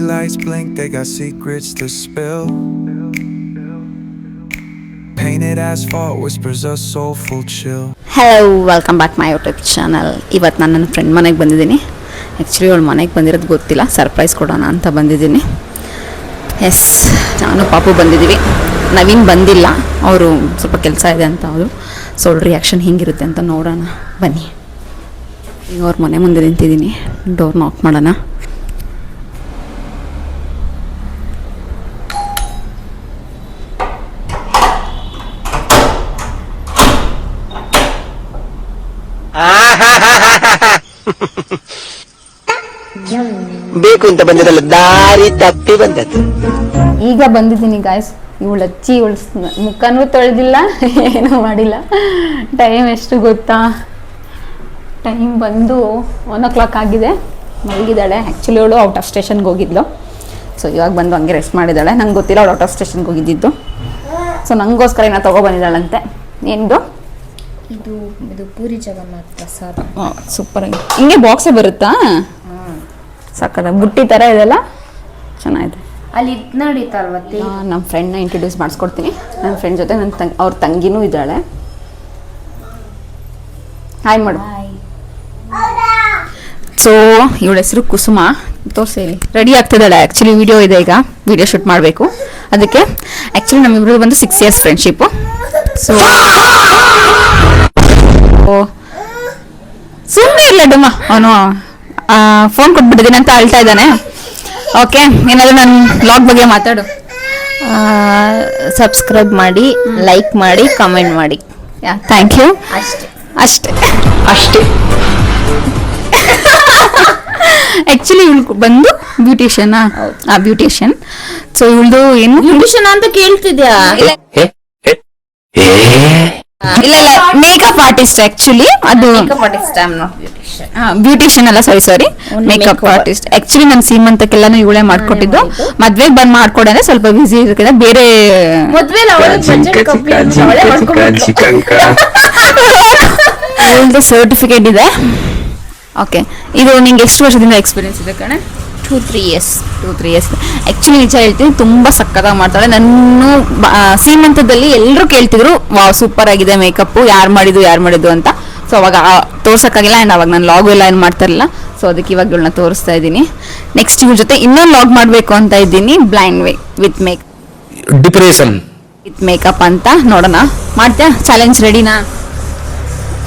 lights blink, they got secrets to spill. Painted asphalt whispers a soulful chill. Hello welcome back my YouTube channel. ಇವತ್ತು ನಾನು ನನ್ನ friend ಮನೆಗೆ ಬಂದಿದ್ದೀನಿ. Actually ಅವಳು ಮನೆಗೆ ಬಂದಿರೋದು ಗೊತ್ತಿಲ್ಲ, ಸರ್ಪ್ರೈಸ್ ಕೊಡೋಣ ಅಂತ ಬಂದಿದ್ದೀನಿ. ಎಸ್, ನಾನು ಪಾಪು ಬಂದಿದ್ದೀವಿ. ನವೀನ್ ಬಂದಿಲ್ಲ, ಅವರು ಸ್ವಲ್ಪ ಕೆಲಸ ಇದೆ ಅಂತ ಅವರು. ಸೊ ಅವ್ರ ರಿಯಾಕ್ಷನ್ ಹಿಂಗಿರುತ್ತೆ ಅಂತ ನೋಡೋಣ ಬನ್ನಿ. ಈಗ ಅವ್ರ ಮನೆ ಮುಂದೆ ನಿಂತಿದ್ದೀನಿ, ಡೋರ್ ನಾಕ್ ಮಾಡೋಣ. ಬೇಕು ಅಂತ ಬಂದಿರಲ್ಲ, ದಾರಿ ತಪ್ಪಿ ಬಂದದ್ದು. ಈಗ ಬಂದಿದ್ದೀನಿ ಗಾಯ್ಸ್. ಇವಳು ಹಚ್ಚಿ ಮುಖನೂ ತೊಳೆದಿಲ್ಲ, ಏನೂ ಮಾಡಿಲ್ಲ. ಟೈಮ್ ಎಷ್ಟು ಗೊತ್ತಾ? ಟೈಮ್ ಬಂದು 1 o'clock ಆಗಿದೆ. ಮಲಗಿದ್ದಾಳೆ. ಆ್ಯಕ್ಚುಲಿ ಅವಳು ಔಟ್ ಆಫ್ ಸ್ಟೇಷನ್ಗೆ ಹೋಗಿದ್ಲು. ಸೊ ಇವಾಗ ಬಂದು ಹಂಗೆ ರೆಸ್ಟ್ ಮಾಡಿದ್ದಾಳೆ. ನಂಗೆ ಗೊತ್ತಿಲ್ಲ ಅವಳು ಔಟ್ ಆಫ್ ಸ್ಟೇಷನ್ಗೆ ಹೋಗಿದ್ದಿದ್ದು. ಸೊ ನನಗೋಸ್ಕರ ಏನೋ ತೊಗೊಬಂದಿದ್ದಾಳಂತೆ. ಏನಿದು? ಇದು ಪೂರಿ ಜಗನ್ನಾಥ್ ಪ್ರಸಾದ. ಸೂಪರ್ ಆಗಿ ಹಿಂಗೆ ಬಾಕ್ಸೇ ಬರುತ್ತಾ? ಸಾಕದ ಬುಟ್ಟಿ ಥರ ಇದೆಲ್ಲ ಚೆನ್ನಾಗಿದೆ. ಅಲ್ಲಿ ನಡೀತಲ್ವತ್ತಿ. ನಮ್ಮ ಫ್ರೆಂಡ್ನ ಇಂಟ್ರೊಡ್ಯೂಸ್ ಮಾಡಿಸ್ಕೊಡ್ತೀನಿ. ನನ್ನ ಫ್ರೆಂಡ್ ಜೊತೆ ಅವ್ರ ತಂಗಿನೂ ಇದ್ದಾಳೆ. ಹಾಯ್ ಮಾಡು. ಸೊ ಇವಳ ಹೆಸರು ಕುಸುಮ. ತೋರಿಸಿ, ರೆಡಿ ಆಗ್ತಿದ್ದಾಳೆ. ಆ್ಯಕ್ಚುಲಿ ವಿಡಿಯೋ ಇದೆ, ಈಗ ವಿಡಿಯೋ ಶೂಟ್ ಮಾಡಬೇಕು. ಅದಕ್ಕೆ ಆ್ಯಕ್ಚುಲಿ ನಮ್ಮಿಬ್ರು ಬಂದು 6 years ಫ್ರೆಂಡ್ಶಿಪ್ಪು. ಸೊ ಸುಮ್ಮನೆ ಇಲ್ಲ ಡಮ್ಮ, ಅವನು ಫೋನ್ ಕೊಟ್ಬಿಟ್ಟಿದ್ದೀನಿ ಅಂತ ಅಳ್ತಾ ಇದ್ದಾನೆ. ಓಕೆ, ಏನಾದರೂ ನನ್ನ ಬ್ಲಾಗ್ ಬಗ್ಗೆ ಮಾತಾಡು. ಸಬ್ಸ್ಕ್ರೈಬ್ ಮಾಡಿ, ಲೈಕ್ ಮಾಡಿ, ಕಮೆಂಟ್ ಮಾಡಿ. Thank you. ಅಷ್ಟೇ ಅಷ್ಟೇ ಅಷ್ಟೇ. ಆ್ಯಕ್ಚುಲಿ ಇವಳು ಬಂದು ಬ್ಯೂಟಿಷಿಯನ್. ಬ್ಯೂಟಿಷಿಯನ್. ಸೊ ಇವಳ್ದು ಏನು ಬ್ಯೂಟಿಷಿಯನ್ ಅಂತ ಕೇಳ್ತಿದ್ಯಾ? ಇಲ್ಲ ಇಲ್ಲ, ಮೇಕಪ್ ಆರ್ಟಿಸ್ಟ್. ಆಕ್ಚುಲಿ ಅದು ಬ್ಯೂಟಿಷಿಯನ್ ಅಲ್ಲ, ಸಾರಿ ಮೇಕಪ್ ಆರ್ಟಿಸ್ಟ್. ಆಕ್ಚುಲಿ ನನ್ನ ಸೀಮಂತಕ್ಕೆಲ್ಲಾನು ಇವಳೇ ಮಾಡ್ಕೊಟ್ಟಿದ್ದು. ಮದ್ವೆಗೆ ಬಂದ್ ಮಾಡ್ಕೊಡೋಣ, ಸ್ವಲ್ಪ ಬಿಸಿ ಇರುತ್ತೆ. ಬೇರೆ ಇವಳದು ಸರ್ಟಿಫಿಕೇಟ್ ಇದೆ. ಓಕೆ, ಇದು ನಿಂಗೆ ಎಷ್ಟು ವರ್ಷದಿಂದ ಎಕ್ಸ್ಪೀರಿಯನ್ಸ್ ಇದೆ ಕಣೆ? 2-3 years. 2-3 years. ಆ್ಯಕ್ಚುಲಿ ನಿಜ ಹೇಳ್ತೀನಿ, ತುಂಬ ಸಕ್ಕತ್ತಾಗಿ ಮಾಡ್ತಾಳೆ. ನಾನು ಸೀಮಂತದಲ್ಲಿ ಎಲ್ಲರೂ ಕೇಳ್ತಿದ್ರು, ವಾವ್ ಸೂಪರ್ ಆಗಿದೆ ಮೇಕಪ್ಪು, ಯಾರು ಮಾಡಿದ್ದು ಅಂತ. ಸೊ ಅವಾಗ ತೋರ್ಸೋಕ್ಕಾಗಿಲ್ಲ. ಆ್ಯಂಡ್ ಅವಾಗ ನಾನು ಲಾಗು ಎಲ್ಲ ಏನು ಮಾಡ್ತಾ ಇರಲಿಲ್ಲ. ಸೊ ಅದಕ್ಕೆ ಇವಾಗ ಇವಳನ್ನ ತೋರಿಸ್ತಾ ಇದ್ದೀನಿ. ನೆಕ್ಸ್ಟ್ ಇವ್ರ ಜೊತೆ ಇನ್ನೊಂದು ಲಾಗ್ ಮಾಡಬೇಕು ಅಂತ ಇದ್ದೀನಿ, ಬ್ಲೈಂಡ್ ವೇ ವಿತ್ ಮೇಕಪ್ ಅಂತ. ನೋಡೋಣ, ಮಾಡ್ತೀಯಾ? ಚಾಲೆಂಜ್ ರೆಡಿನಾ?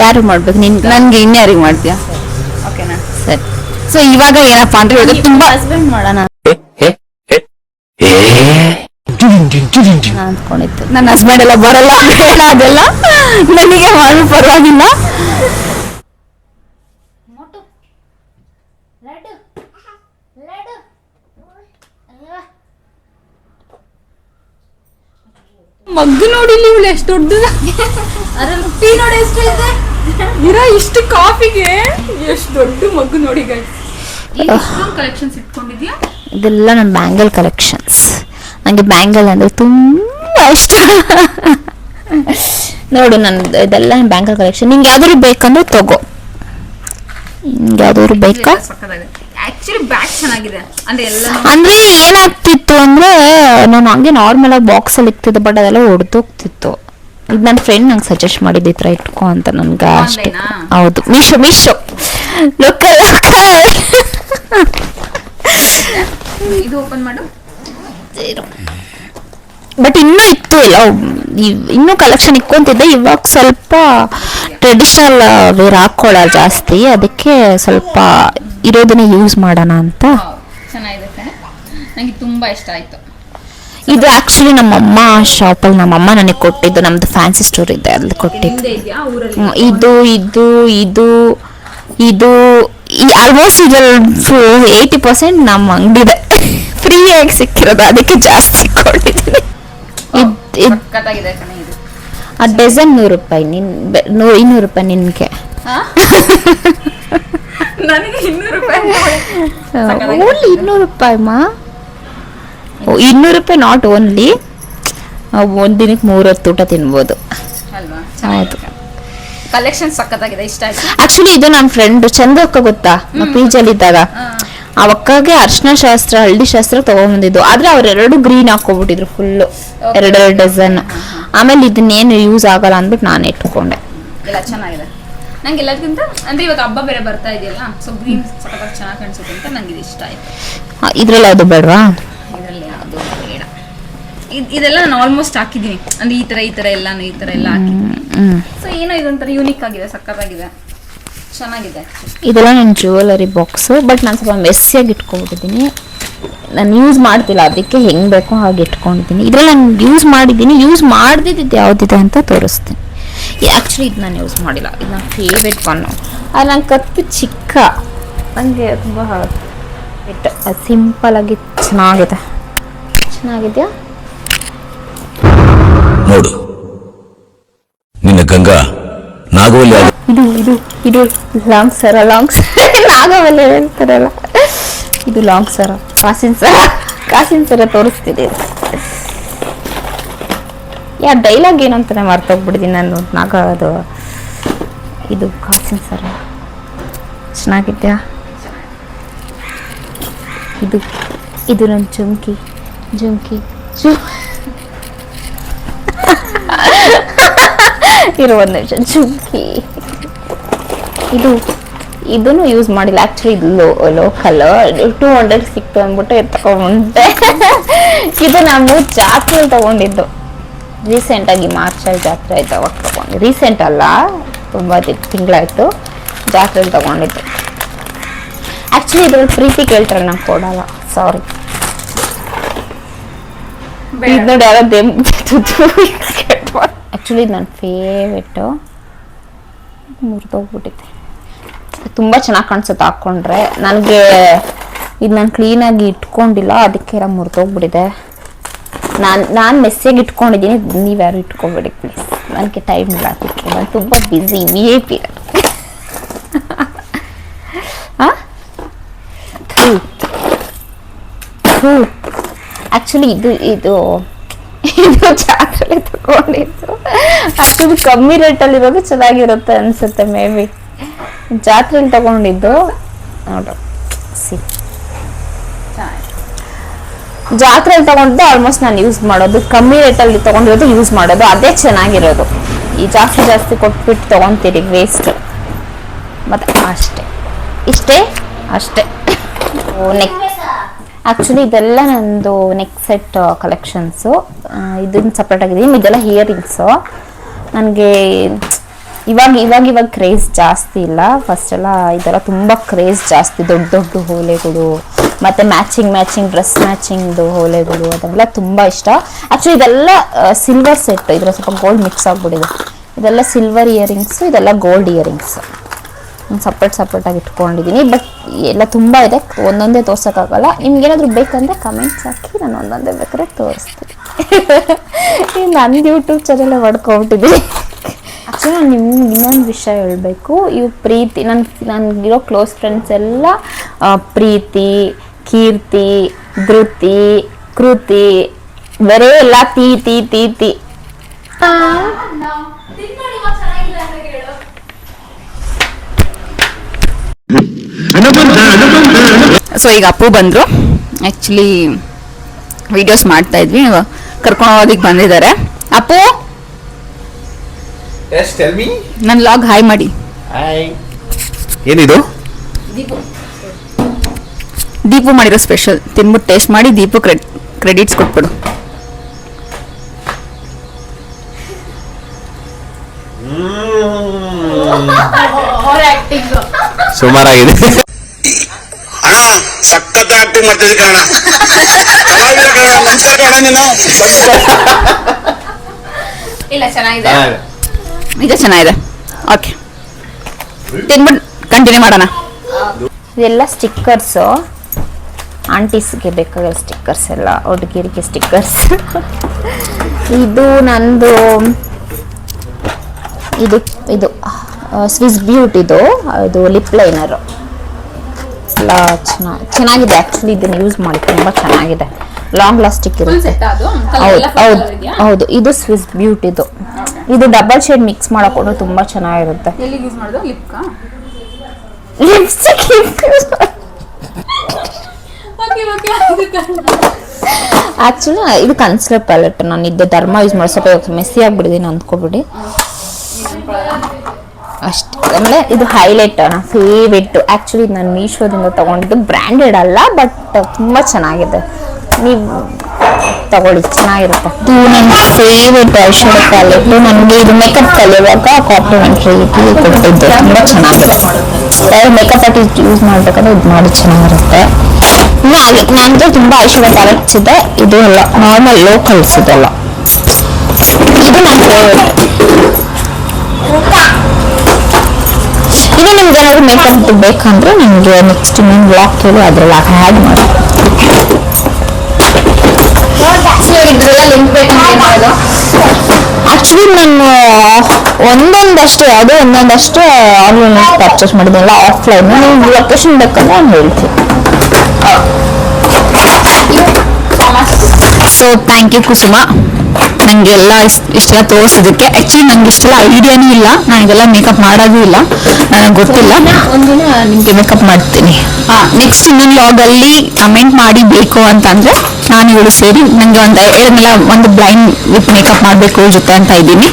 ಯಾರು ಮಾಡ್ಬೇಕು? ನನಗೆ ಇನ್ಯಾರಿಗೆ ಮಾಡ್ತೀಯಾ? ಓಕೆನಾ, ಸರಿ. ಸೊ ಇವಾಗ ಏನಪ್ಪ ಅಂದ್ರೆ ಇವಾಗ ತುಂಬಾ ಹಸ್ಬೆಂಡ್ ಮಾಡೋಣ ಅಂದ್ಕೊಂಡಿತ್ತು. ನನ್ನ ಹಸ್ಬೆಂಡ್ ಎಲ್ಲ ಬರಲ್ಲ, ಬೇಡ ಅದೆಲ್ಲ, ನನಗೆ ಮಾಡಲು ಪರವಾಗಿಲ್ಲ. ಮಗ್ಗು ನೋಡಿ ಇವಳು ಎಷ್ಟು ದೊಡ್ಡದ, ಟೀ ನೋಡಿ ಎಷ್ಟು ಇದೆ ಇರೋ, ಇಷ್ಟು ಕಾಫಿಗೆ ಎಷ್ಟು ದೊಡ್ಡ ಮಗ್ಗು ನೋಡಿ. ಕಲೆಕ್ಷನ್ಸ್ ಇಟ್ಕೊಂಡಿದ್ಯಾ? ಇದೆಲ್ಲ ನನ್ನ ಬ್ಯಾಂಗಲ್ ಕಲೆಕ್ಷನ್ಸ್. ನನಗೆ ಬ್ಯಾಂಗಲ್ ಅಂದರೆ ತುಂಬ ಇಷ್ಟ. ನೋಡು, ನಂದು ಇದೆಲ್ಲ ಬ್ಯಾಂಗಲ್ ಕಲೆಕ್ಷನ್. ನಿಂಗೆ ಯಾವ್ದಾದ್ರು ಬೇಕಂದ್ರೆ ತಗೋ. ನಿಂಗೆ ಯಾವ್ದಾದ್ರು ಬೇಕಾ? ಅಂದ್ರೆ ಏನಾಗ್ತಿತ್ತು ಅಂದ್ರೆ, ನಾನು ಹಂಗೆ ನಾರ್ಮಲ್ ಆಗಿ ಬಾಕ್ಸ್ ಅಲ್ಲಿ ಇಕ್ತಿದ್ದೆ, ಬಟ್ ಅದೆಲ್ಲ ಹೊಡೆದೋಗ್ತಿತ್ತು. ಇದು ನನ್ನ ಫ್ರೆಂಡ್ ನಂಗೆ ಸಜೆಸ್ಟ್ ಮಾಡಿದ್ದು, ಈ ಥರ ಇಟ್ಕೊ ಅಂತ. ನನ್ಗೆ ಅಷ್ಟೇ. ಹೌದು, ಮೀಶೋ ಲೋಕಲ್. ಇದು ಓಪನ್ ಮಾಡು. ಬಟ್ ಇನ್ನೂ ಇತ್ತು ಇಲ್ಲ, ಇನ್ನೂ ಕಲೆಕ್ಷನ್ ಇಕ್ಕೊಂತಿದ್ದೆ. ಇವಾಗ ಸ್ವಲ್ಪ ಟ್ರೆಡಿಷನಲ್ ವೇರ್ ಹಾಕೊಳ್ಳೋದು ಜಾಸ್ತಿ, ಅದಕ್ಕೆ ಸ್ವಲ್ಪ ಇರೋದನ್ನೇ ಯೂಸ್ ಮಾಡೋಣ ಅಂತ. ಚೆನ್ನಾಗಿದೆ, ನನಗೆ ತುಂಬಾ ಇಷ್ಟ ಆಯ್ತು. ಇದು ಆಕ್ಚುಲಿ ನಮ್ಮಮ್ಮ ಶಾಪಲ್ಲಿ ನಮ್ಮಮ್ಮ ನನಗೆ ಕೊಟ್ಟಿದ್ದು. ನಮ್ದು ಫ್ಯಾನ್ಸಿ ಸ್ಟೋರ್ ಇದೆ, ಅಲ್ಲಿ ಕೊಟ್ಟಿದ್ದು. ಇದು ಆಲ್ಮೋಸ್ಟ್ ಇದ್ರಲ್ಲಿ 80% ನಮ್ಮ ಅಂಗಡಿದೆ, ಫ್ರೀಯಾಗಿ ಸಿಕ್ಕಿರೋದು, ಅದಕ್ಕೆ ಜಾಸ್ತಿ ಕೊಟ್ಟಿದ್ದೀನಿ. ಆ ಡಜನ್ 100 ರೂಪಾಯಿ. 200 ರೂಪಾಯಿ ನಿನ್ಗೆ. ನನಗೆ 200 ರೂಪಾಯಿ. ಓನ್ಲಿ 200 ರೂಪಾಯಿ ಮಾ. 200 ರೂಪಾಯಿ ನಾಟ್ ಓನ್ಲಿ. ಒಂದ್ ದಿನಕ್ಕೆ 3 ಹೊತ್ತು ಊಟ ತಿನ್ಬೋದು. ಹೌದು, ಕಲೆಕ್ಷನ್ ಸಕ್ಕತ್ತಾಗಿದೆ, ಇಷ್ಟ ಆಯ್ತು. ಆಕ್ಚುಲಿ ಇದು ನನ್ನ ಫ್ರೆಂಡ್ ಚಂದ್ರಕ್ಕ, ಗೊತ್ತಾ? ಪಿ ಜಿ ಅಲ್ಲಿ ಇದ್ದಾಗ ಆ ಅಕ್ಕಗೆ ಅರ್ಶಿನ ಶಾಸ್ತ್ರ ಹಳದಿ ಶಾಸ್ತ್ರ ತಗೊಂಡ್ಬಂದಿದ್ದು, ಆದ್ರೆ ಅವ್ರೆರಡು ಗ್ರೀನ್ ಹಾಕೋಬಿಟ್ಟಿದ್ರು ಫುಲ್ಲು, ಎರಡೆರಡು ಡಜನ್. ಆಮೇಲೆ ಇದನ್ನೇನು ಯೂಸ್ ಆಗಲ್ಲ ಅಂದ್ಬಿಟ್ಟು ನಾನು ಇಟ್ಕೊಂಡೆ. ಎಲ್ಲ ಚೆನ್ನಾಗಿದೆ. ನಂಗೆ ಎಲ್ಲದಕ್ಕಿಂತ ಅಂದ್ರೆ ಇವಾಗ ಹಬ್ಬ ಬೇರೆ ಬರ್ತಾ ಇದೆಯಲ್ಲ, ಸೊ ಗ್ರೀನ್ ಸಖತ್ತಾಗಿ ಚೆನ್ನಾಗಿ ಕಾಣಿಸುತ್ತೆ ಅಂತ ನಂಗೆ ಇದು ಇಷ್ಟ ಆಯ್ತು. ಇದ್ರಲ್ಲಿ ಯಾವುದು ಬೇಡವಾ? ಇದರಲ್ಲಿ ಯಾವುದು ಬೇಡ. ಇದೆಲ್ಲ ನಾನು ಆಲ್ಮೋಸ್ಟ್ ಹಾಕಿದ್ದೀನಿ, ಅಂದ್ರೆ ಈ ತರ ಎಲ್ಲಾನು ಈ ತರ ಎಲ್ಲ ಹಾಕಿದ್ದೀನಿ. ಸೊ ಏನೋ ಇದೊಂಥರ ಯೂನಿಕ್ ಆಗಿದೆ, ಸಖತ್ತಾಗಿದೆ, ಚೆನ್ನಾಗಿದೆ. ಇದೆಲ್ಲ ನನ್ನ ಜ್ಯುವೆಲರಿ ಬಾಕ್ಸು, ಬಟ್ ನಾನು ಸ್ವಲ್ಪ ಮೆಸ್ಸಿಯಾಗಿ ಇಟ್ಕೊಂಡ್ಬಿಟ್ಟಿದ್ದೀನಿ. ನಾನು ಯೂಸ್ ಮಾಡ್ತಿಲ್ಲ, ಅದಕ್ಕೆ ಹೆಂಗೆ ಬೇಕೋ ಹಾಗೆ ಇಟ್ಕೊಂಡಿದ್ದೀನಿ. ಇದರಲ್ಲಿ ನಾನು ಯೂಸ್ ಮಾಡಿದ್ದೀನಿ, ಯೂಸ್ ಮಾಡ್ದಿದ್ದು ಯಾವುದಿದೆ ಅಂತ ತೋರಿಸ್ತೀನಿ. ಆ್ಯಕ್ಚುಲಿ ಇದು ನಾನು ಯೂಸ್ ಮಾಡಿಲ್ಲ, ಇದು ನನ್ನ ಫೇವ್ರೆಟ್ ಬನ್ನು. ಅದು ನನ್ನ ಕತ್ತು ಚಿಕ್ಕ, ನನಗೆ ತುಂಬ ಸಿಂಪಲಾಗಿ ಚೆನ್ನಾಗಿದೆಯಾ ನೋಡು ನಿನ್ನ ಗಂಗಾ ನಾಗವಲ್ಲಿ ಇದು ಲಾಂಗ್ ಸರ ನಾಗವಲ್ಲಿ ಹೇಳ್ತಾರಲ್ಲ, ಇದು ಲಾಂಗ್ ಸರ, ಕಾಸಿನ ಸರ ತೋರಿಸ್ತಿದೆ. ಡೈಲಾಗ್ ಏನಂತಾನೆ ಮರ್ತೋಗ್ಬಿಟ್ಟಿದ್ದೀನಿ ನಾನು. ಅದು ಇದು ಕಾಸಿನ ಸರ ಚೆನ್ನಾಗಿದ್ಯಾ? ಇದು ನನ್ನ ಜುಮ್ಕಿ ಇರೋ ಒಂದು ನಿಮಿಷ. ಜುಮ್ಕಿ ಇದನ್ನು ಯೂಸ್ ಮಾಡಿಲ್ಲ ಆ್ಯಕ್ಚುಲಿ. ಇದು ಲೋಕಲ್ 200 ಸಿಕ್ತು ಅಂದ್ಬಿಟ್ಟು ಎತ್ಕೊಂಡ್ಬಿಟ್ಟೆ. ಇದು ನಾನು ಜಾತ್ರೆಯಲ್ಲಿ ತಗೊಂಡಿದ್ದು, ರೀಸೆಂಟಾಗಿ ಮಾರ್ಚಲ್ಲಿ ಜಾತ್ರೆ ಆಯ್ತು, ಅವಾಗ ತಗೊಂಡು. ರೀಸೆಂಟ್ ಅಲ್ಲ, ತುಂಬ ತಿಂಗಳಾಯ್ತು, ಜಾತ್ರೆಯಲ್ಲಿ ತಗೊಂಡಿದ್ದು. ಆ್ಯಕ್ಚುಲಿ ಇದ್ರಲ್ಲಿ ಪ್ರೀತಿ ಕೇಳ್ತಾರೆ, ನಂಗೆ ಕೊಡಲ್ಲ, ಸಾರಿ. ಇದು ನೋಡಿ ಯಾರೋ ಆ್ಯಕ್ಚುಲಿ ಇದು ನನ್ನ ಫೇವ್ರೆಟ್ಟು, ಮುರಿದೋಗ್ಬಿಟ್ಟಿದೆ. ತುಂಬ ಚೆನ್ನಾಗಿ ಕಾಣಿಸುತ್ತೆ ಹಾಕ್ಕೊಂಡ್ರೆ. ನನಗೆ ಇದು ನಾನು ಕ್ಲೀನಾಗಿ ಇಟ್ಕೊಂಡಿಲ್ಲ, ಅದಕ್ಕೆ ಎಲ್ಲ ಮುರಿದೋಗ್ಬಿಟ್ಟಿದೆ. ನಾನು ಮೆಸ್ಸಿಯಾಗಿ ಇಟ್ಕೊಂಡಿದ್ದೀನಿ, ನೀವ್ಯಾರು ಇಟ್ಕೊಬೇಡಿ ಪ್ಲೀಸ್, ನನಗೆ ಟೈಮ್ ಇಲ್ಲ ಅದಕ್ಕೆ. ನಾನು ತುಂಬ ಬ್ಯುಸಿ VIP. ಆ್ಯಕ್ಚುಲಿ ಇದು ಜಾತ್ರೆಯಲ್ಲಿ ತಗೊಂಡಿದ್ದು. ಆ್ಯಕ್ಚುಲಿ ಕಮ್ಮಿ ರೇಟಲ್ಲಿರೋದು ಚೆನ್ನಾಗಿರುತ್ತೆ ಅನಿಸುತ್ತೆ, ಮೇ ಬಿ. ಜಾತ್ರೆಯಲ್ಲಿ ತಗೊಂಡಿದ್ದು ನೋಡು, ಜಾತ್ರೆಯಲ್ಲಿ ತಗೊಂಡಿದ್ದು ಆಲ್ಮೋಸ್ಟ್ ನಾನು ಯೂಸ್ ಮಾಡೋದು, ಕಮ್ಮಿ ರೇಟಲ್ಲಿ ತಗೊಂಡಿರೋದು ಯೂಸ್ ಮಾಡೋದು, ಅದೇ ಚೆನ್ನಾಗಿರೋದು. ಈ ಜಾಸ್ತಿ ಕೊಟ್ಬಿಟ್ಟು ತಗೊತೀರಿ, ವೇಸ್ಟ್. ಮತ್ತೆ ಅಷ್ಟೇ. ನೆಕ್ ಆ್ಯಕ್ಚುಲಿ ಇದೆಲ್ಲ ನಂದು ನೆಕ್ ಸೆಟ್ ಕಲೆಕ್ಷನ್ಸು. ಇದನ್ನು ಸಪ್ರೇಟ್ ಆಗಿದ್ದೀನಿ. ಇದೆಲ್ಲ ಹಿಯರಿಂಗ್ಸು. ನನಗೆ ಇವಾಗ ಕ್ರೇಜ್ ಜಾಸ್ತಿ ಇಲ್ಲ, ಫಸ್ಟ್ ಎಲ್ಲ ಇದೆಲ್ಲ ತುಂಬ ಕ್ರೇಜ್ ಜಾಸ್ತಿ. ದೊಡ್ಡ ಹೋಲೆಗಳು ಮತ್ತು ಮ್ಯಾಚಿಂಗ್ ಡ್ರೆಸ್ ಮ್ಯಾಚಿಂಗ್ದು ಹೋಲೆಗಳು, ಅದೆಲ್ಲ ತುಂಬ ಇಷ್ಟ. ಆ್ಯಕ್ಚುಲಿ ಇದೆಲ್ಲ ಸಿಲ್ವರ್ ಸೆಟ್, ಇದರ ಸ್ವಲ್ಪ ಗೋಲ್ಡ್ ಮಿಕ್ಸ್ ಆಗಿಬಿಟ್ಟಿದೆ. ಇದೆಲ್ಲ ಸಿಲ್ವರ್ ಇಯರಿಂಗ್ಸು, ಇದೆಲ್ಲ ಗೋಲ್ಡ್ ಇಯರಿಂಗ್ಸು. ಸಪ್ರೇಟಾಗಿ ಇಟ್ಕೊಂಡಿದ್ದೀನಿ. ಬಟ್ ಎಲ್ಲ ತುಂಬ ಇದೆ, ಒಂದೊಂದೇ ತೋರ್ಸೋಕ್ಕಾಗಲ್ಲ. ನಿಮ್ಗೇನಾದರೂ ಬೇಕಂದರೆ ಕಮೆಂಟ್ಸ್ ಹಾಕಿ, ನಾನು ಒಂದೊಂದೇ ಬೇಕಾದ್ರೆ ತೋರಿಸ್ತೀನಿ. ನನ್ನ ಯೂಟ್ಯೂಬ್ ಚಾನೆಲ್ ಮಾಡ್ಕೊಬಿಟ್ಟಿದ್ದೀನಿ. ಆ್ಯಕ್ಚುಲಿ ನಾನು ನಿಮ್ಗೆ ಇನ್ನೊಂದು ವಿಷಯ ಹೇಳಬೇಕು. ಇವು ಪ್ರೀತಿ, ನನಗಿರೋ ಕ್ಲೋಸ್ ಫ್ರೆಂಡ್ಸ್ ಎಲ್ಲ ಪ್ರೀತಿ, ಕೀರ್ತಿ, ಧೃತಿ, ಕೃತಿ, ಬರೇ ಎಲ್ಲ ತೀ. ಸೊ ಈಗ ಅಪ್ಪು ಬಂದರು. ಆ್ಯಕ್ಚುಲಿ ವಿಡಿಯೋಸ್ ಮಾಡ್ತಾ ಇದ್ವಿ, ಕರ್ಕೊಂಡು ಹೋಗೋದಕ್ಕೆ ಬಂದಿದ್ದಾರೆ. ಅಪ್ಪು, ನನ್ನ ಲಾಗ್ ಹಾಯ್ ಮಾಡಿ. ಏನಿದು? ದೀಪು ಮಾಡಿರೋ ಸ್ಪೆಷಲ್, ತಿನ್ಬಿಟ್ಟು ಟೇಸ್ಟ್ ಮಾಡಿ ದೀಪು ಕ್ರೆಡಿಟ್ಸ್ ಕೊಟ್ಬಿಡು. ಸುಮಾರಾಗಿದೆ. ಅಣ್ಣ ಸಖತ್ ಆಕ್ಟಿಂಗ್ ಮಾಡ್ತಿದ್ದೆ ಕಣ. ನಮಸ್ಕಾರ ಕಣ ನೀನು. ಇಲ್ಲ, ಚೆನ್ನಾಗಿದೆ, ನಿಜ ಚೆನ್ನಾಗಿದೆ. ಓಕೆ, ತಿನ್ಬಿಟ್ಟು ಕಂಟಿನ್ಯೂ ಮಾಡೋಣ. ಇದೆಲ್ಲ ಸ್ಟಿಕ್ಕರ್ಸು, ಆಂಟೀಸ್ಗೆ ಬೇಕಾಗಿರೋ ಸ್ಟಿಕ್ಕರ್ಸ್, ಎಲ್ಲ ಹುಡುಗಿರಿಗೆ ಸ್ಟಿಕ್ಕರ್ಸ್. ಇದು ನಂದು, ಇದು ಸ್ವಿಸ್ ಬ್ಯೂಟಿದು, ಇದು ಲಿಪ್ ಲೈನರು ಎಲ್ಲ ಚೆನ್ನಾಗಿದೆ. ಆ್ಯಕ್ಚುಲಿ ಇದನ್ನು ಯೂಸ್ ಮಾಡಿ ತುಂಬ ಚೆನ್ನಾಗಿದೆ, ಲಾಂಗ್ ಲಾಸ್ಟಿಕ್ ಇರುತ್ತೆ. ಹೌದು. ಇದು ಸ್ವಿಸ್ ಬ್ಯೂಟಿದು, ಇದು ಡಬಲ್ ಶೇಡ್ ಮಿಕ್ಸ್ ಮಾಡೋಕೊಂಡ್ರೆ ತುಂಬ ಚೆನ್ನಾಗಿರುತ್ತೆ. ಎಲ್ಲಿ ಯೂಸ್ ಮಾಡೋದು? ಲಿಪ್ಸ್ಟಿಕ್. ಆಕ್ಚುಲಿ ಇದು ಕನ್ಸಿಲರ್ ಪ್ಯಾಲೆಟ್. ನಾನು ಇದ್ದ ಧರ್ಮ ಯೂಸ್ ಮಾಡೋ ಸ್ವಲ್ಪ ಮೆಸ್ಸಿ ಆಗ್ಬಿಟ್ಟಿದ್ದೀನಿ ಅಂದ್ಕೊಬಿಡಿ ಅಷ್ಟೇ. ಆಮೇಲೆ ಇದು ಹೈಲೈಟ್ ನನ್ನ ಫೇವ್ರೇಟ್. ಆ್ಯಕ್ಚುಲಿ ನಾನು ಮೀಶೋದಿಂದ ತೊಗೊಂಡಿದ್ದು, ಬ್ರ್ಯಾಂಡೆಡ್ ಅಲ್ಲ ಬಟ್ ತುಂಬ ಚೆನ್ನಾಗಿದೆ, ನೀವು ತಗೊಳ್ಳಿ ಚೆನ್ನಾಗಿರುತ್ತೆ. ಇದು ನನ್ನ ಫೇವ್ರೇಟ್ ಐಶ್ಯಾಡೋ ಪ್ಯಾಲೆಟ್. ನನಗೆ ಇದು ಮೇಕಪ್ ಕಲಿಯುವಾಗ ಕಾಂಪ್ಲಿಮೆಂಟ್ರಿ ಕೊಟ್ಟಿದ್ದು, ತುಂಬ ಚೆನ್ನಾಗಿದೆ. ಮೇಕಪ್ ಆರ್ಟಿಸ್ಟ್ ಯೂಸ್ ಮಾಡಬೇಕಾದ್ರೆ ಇದು ಮಾಡಿ ಚೆನ್ನಾಗಿರುತ್ತೆ. ಇನ್ನು ಹಾಗೆ ನನಗೆ ತುಂಬ ಐಶ್ಯಾಡೋ ಪ್ಯಾಲೆಟ್ಸ್ ಇದೆ. ಇದು ಎಲ್ಲ ನಾರ್ಮಲ್ ಲೋಕಲ್ಸ್ ಇದೆಲ್ಲ. ಇದು ನನ್ನ ಫೇವ್ರೇಟ್. ಇನ್ನು ನಿಮ್ಗೆ ಏನಾದ್ರು ಮೇಕಪ್ ಬೇಕಂದ್ರೆ ನಿಮಗೆ ನೆಕ್ಸ್ಟ್ ಇನ್ನೊಂದು ಬ್ಲಾಗ್ ಕೇಳಿ ಅದ್ರಲ್ಲಿ ಆ್ಯಡ್ ಮಾಡಿ. ಆಕ್ಚುಲಿ ನಾನು ಒಂದೊಂದಷ್ಟೇ ಯಾವುದೋ ಒಂದೊಂದಷ್ಟೇ ಆನ್ಲೈನ್ ಪರ್ಚೇಸ್ ಮಾಡಿದ್ದೆಲ್ಲ ಆಫ್ಲೈನ್. ನಿಮ್ಗೆ ಲೊಕೇಶನ್ ಬೇಕಂದ್ರೆ ನಾನು ಹೇಳ್ತೀನಿ. ಸೊ ಥ್ಯಾಂಕ್ ಯು ಕುಸುಮ, ನನಗೆಲ್ಲ ಇಷ್ಟೆಲ್ಲ ತೋರಿಸೋದಕ್ಕೆ. ಆ್ಯಕ್ಚುಲಿ ನನಗೆ ಇಷ್ಟೆಲ್ಲ ಐಡಿಯಾನೂ ಇಲ್ಲ, ನಾನು ಇದೆಲ್ಲ ಮೇಕಪ್ ಮಾಡೋದು ಇಲ್ಲ, ನನಗೆ ಗೊತ್ತಿಲ್ಲ. ಒಂದಿನ ನಿಮಗೆ ಮೇಕಪ್ ಮಾಡ್ತೀನಿ. ನೆಕ್ಸ್ಟ್ ಇನ್ನೊಂದು ವ್ಲಾಗಲ್ಲಿ ಕಮೆಂಟ್ ಮಾಡಿ ಬೇಕು ಅಂತಂದರೆ ನಾನು ಇವಳು ಸೇರಿ ನನಗೆ ಒಂದು ಬ್ಲೈಂಡ್ ವಿತ್ ಮೇಕಪ್ ಮಾಡಬೇಕು ಜೊತೆ ಅಂತ ಇದ್ದೀನಿ.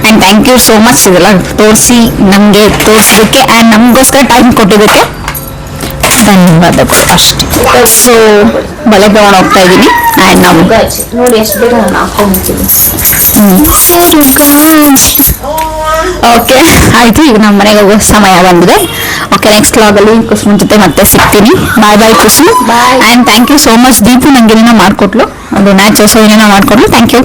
And thank you so much ಇದೆಲ್ಲ ತೋರಿಸಿ ನಮಗೆ ತೋರಿಸೋದಕ್ಕೆ ಆ್ಯಂಡ್ ನಮಗೋಸ್ಕರ ಟೈಮ್ ಕೊಟ್ಟಿದ್ದಕ್ಕೆ ಧನ್ಯವಾದಗಳು ಅಷ್ಟೇ. ಸೊ ಬಳೆ ತಗೊಂಡು ಹೋಗ್ತಾ ಇದ್ದೀನಿ. ಆ್ಯಂಡ್ ನಮ್ಗೆ ನೋಡಿ ಎಷ್ಟು ಬೇಗ ನಾನು ಹಾಕೊಂಡ್ಬಿಡ್ತೀನಿ. ಓಕೆ ಆಯಿತು, ಈಗ ನಮ್ಮ ಮನೆಗೆ ಹೋಗೋ ಸಮಯ ಬಂದಿದೆ. ಓಕೆ, ನೆಕ್ಸ್ಟ್ ವ್ಲಾಗಲ್ಲಿ ಕುಸುಮ್ ಜೊತೆ ಮತ್ತೆ ಸಿಗ್ತೀನಿ. Bye bye Kusum. And thank you so much. Deepu ನನಗೆ ಏನೇನೋ ಮಾಡಿಕೊಟ್ಲು, ಅದು ನ್ಯಾಚುರಲ್ಸ್ ಏನೇನೋ ಮಾಡಿಕೊಟ್ಲು. Thank you.